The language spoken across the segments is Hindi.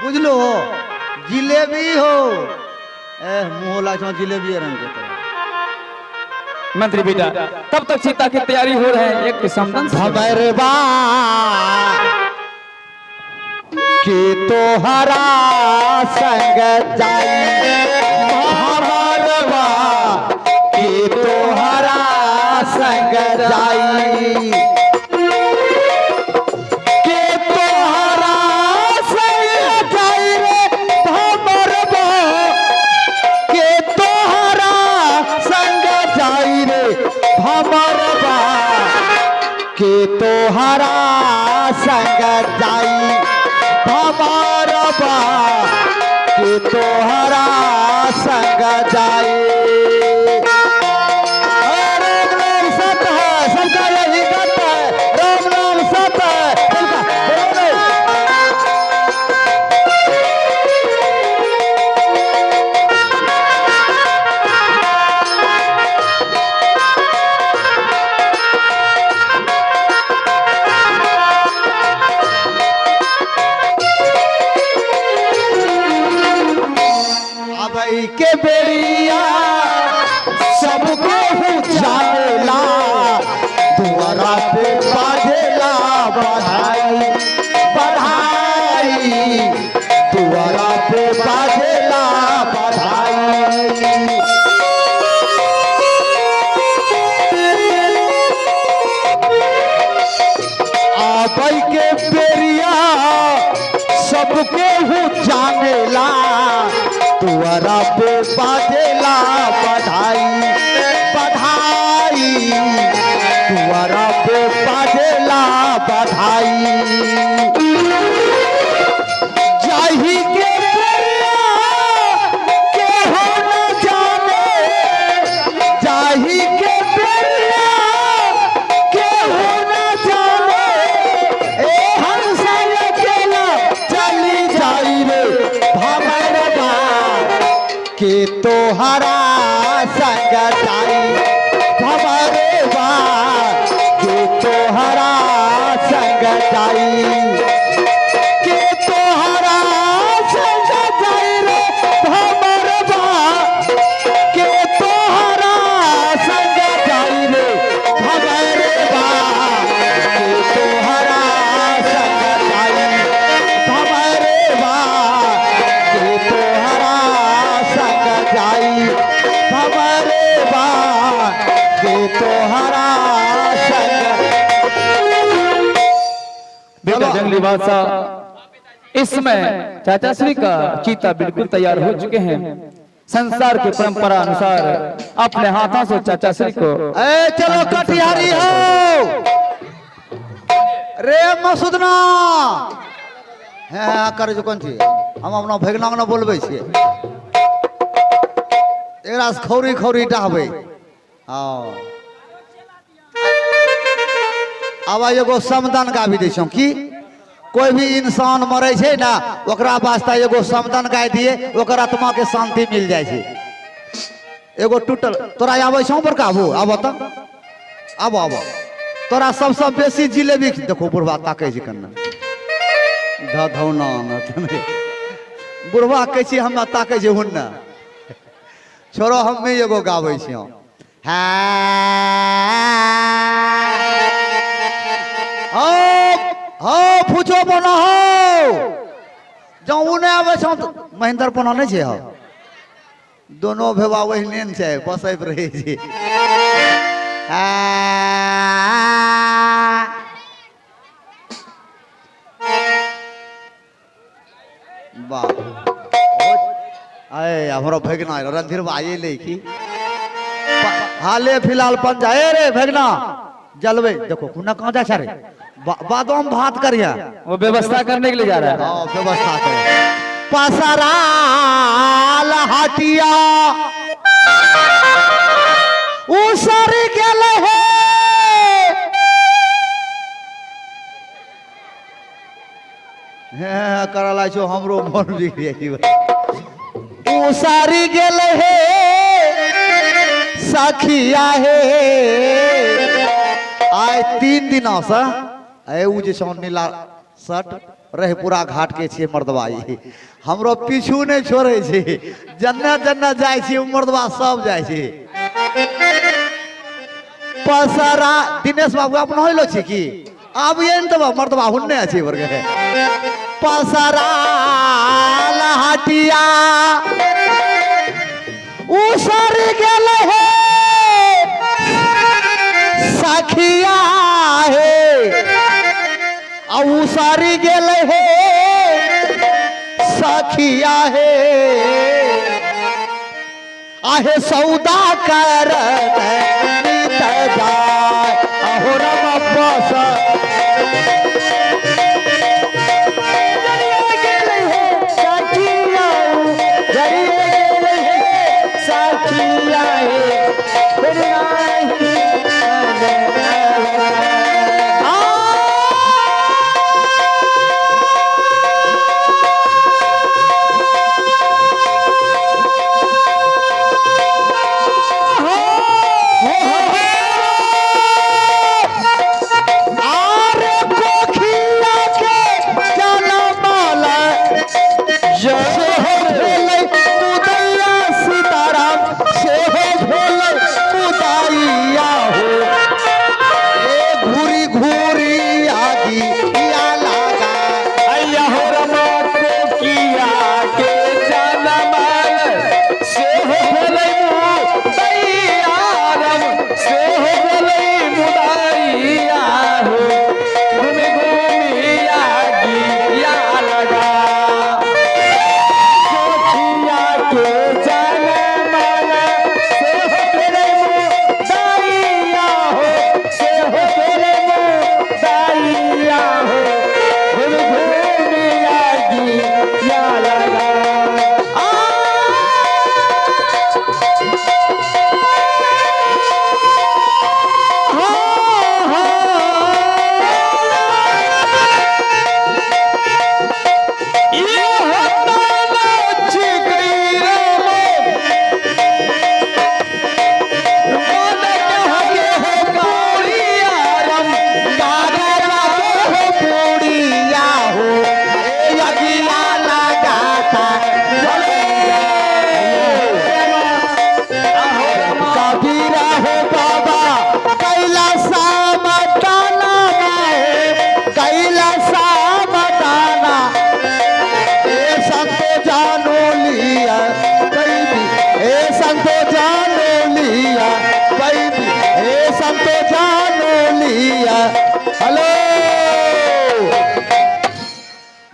बुझलो हो जिलेबी हो मुँह लाचो जिलेबी रंग के तरह। मंत्री बेटा तब तक सीता की तैयारी हो रहे हैं। एक समदन भमरवा के तोहरा संग जाई भमरवा के तोहरा संग जाई के तोहरा संग जाई रे भमरवा के तोहरा संग जाई रे भमरवा के तोहरा संग जाई भमरवा के तोहरा संग जाई। राम नाम सत्य है सबका यही गत है राम नाम सत्य है सबका अबई के बेरिया सबको जानेला दुआरा पे बाजेला बधाई बधाई दुआरा पे बाजेला बधाई। अबई के बेरिया सबके जानेला तुअरा पे बाजेला बधाई बधाई तुअरा पे बाजेला बधाई। जाही के बेरिया के हो न जाने जाही के बेरिया के हो न जाने ए हंसा अकेला चली जाई रे भमरवा के तोहरा संग जाई भमरवा के तोहरा संग जाई के तोहरा संग जाई रे भमरवा के तोहरा संग जाई रे भमरवा के तोहरा संग जाई भमरवा के तोहरा संग जाई भमरवा के तोहरा संग। बेटा जंगली बादशाह इस समय चाचा श्री का चीता बिल्कुल तैयार हो चुके हैं। संसार की परंपरा अनुसार अपने हाथों से चाचा श्री को ए चलो कटिहारी हो रे मसूदना हाँ करे जो कौन थी हम अपना भगना ना बोलबे छिए एकरा से खौरी खौरी डाहबे हाँ अब एगो समदन गाबी दै छौ की कोई भी इंसान मरे छे ना ओकरा वास्ते एगो समदन गाय दिए ओकर आत्मा के शांति मिल जाए छे। एगो टूटल तोरा आबै छौ बड़का आबो आबो त आबो आबो तोरा सबसे बेसी जिलेबी देखो बुढ़वा ताकै छै कन्ना धौना न तमे बुढ़वा कहै छी हमरा ताकै छै हुन्ना छोरो हम्मे एगो गाबै छियो हो हो पूछो बना हो जाऊ ने आबै छौ महेंद्र पना नहीं छै हो दोनों भेवा वही छै बसैत रहे छी अरे हमारा भगना रणधीर भाई ले की हाले फिलहाल पंजा रे भगना जलवे देखो कुना कहाँ जा रे बादाम भात करिया वो व्यवस्था करने के लिए जा रहा है। हाँ व्यवस्था करे पसराल हटिया उसर गेल है करला छो हमरो मन बिगड़ उसरी गेल हे सखिया हे आय 3 दिन से आय उ जे नीला शर्ट रहीपुरा घाट के छे मर्दबाई हमरो पीछू नहीं छोड़े छे जन्ना जन्ना जाय छे मर्दबा सब जाय छे पसरा दिनेश बाबू अपन होइलो छे की अब ये न तो मर्दबा हुन्ने छे वर्गे पसरा लहटिया उसर गेले हे सखिया हे उसरी गेले हे सखिया हे आहे सौदा कर अहो रम बस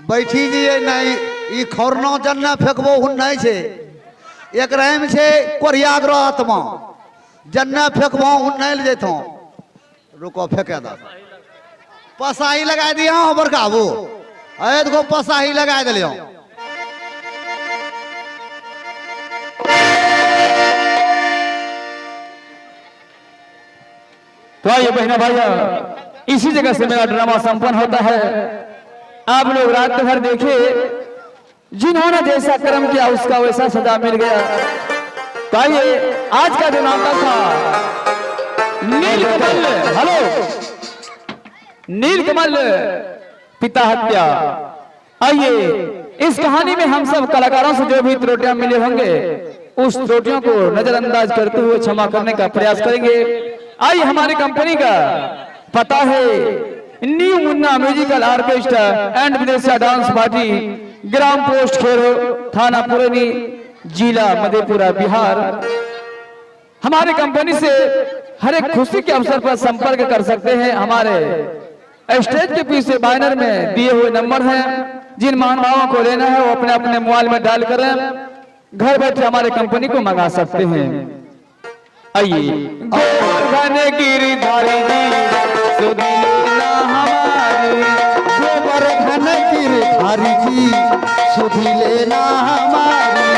बैठी दिए नहीं ई खौरना जन्ना फेंकबो हुन नहीं छे एक रहम छे कोरियाग्र आत्मा जन्ना फेंकबो हुन नहीं ले जेथो रुको फेंके दा पसाई लगा दिया बरकाबू ए देखो पसाई लगा दिलियो तो आइए बहना भाइया इसी जगह से मेरा ड्रामा संपन्न होता है। आप लोग रात भर देखे जिन्होंने जैसा कर्म किया उसका वैसा सजा मिल गया। तो आइए आज का जो नाटक था नीलकमल, हेलो, नीलकमल पिता हत्या। आइए इस कहानी में हम सब कलाकारों से जो भी त्रुटियां मिले होंगे उस त्रुटियों को नजरअंदाज करते हुए क्षमा करने का प्रयास करेंगे। आइए हमारी कंपनी का पता है new Munna musical orchestra and Bidesiya dance party, gram post खेरो, थाना पुरनी, जिला मधेपुरा, बिहार। हमारी कंपनी से हर एक खुशी के अवसर पर संपर्क कर सकते हैं। हमारे स्टेज के पीछे बैनर में दिए हुए नंबर हैं। जिन महानुभावों को लेना है वो अपने अपने मोबाइल में डायल करें, घर बैठे हमारे कंपनी को मंगा सकते हैं। आइए गोवर्धन गिरधारी जी सुधीलेना हमारी, गोवर्धन गिरधारी जी सुधीलेना हमारी,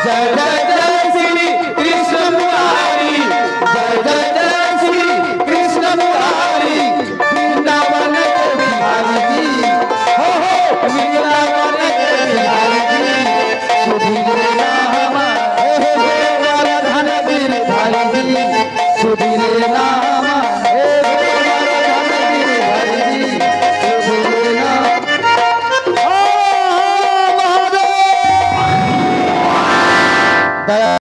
जय जय जय श्री कृष्ण मुरारी, जय जय जय श्री कृष्ण मुरारी, वृंदावन के बिहारी जी, हो वृंदावन के बिहारी जी सुधीलेना हमारी, गोवर्धन गिरधारी जी सुधीलेना हमारी, गोवर्धन गिरधारी जी सुधीलेना। दया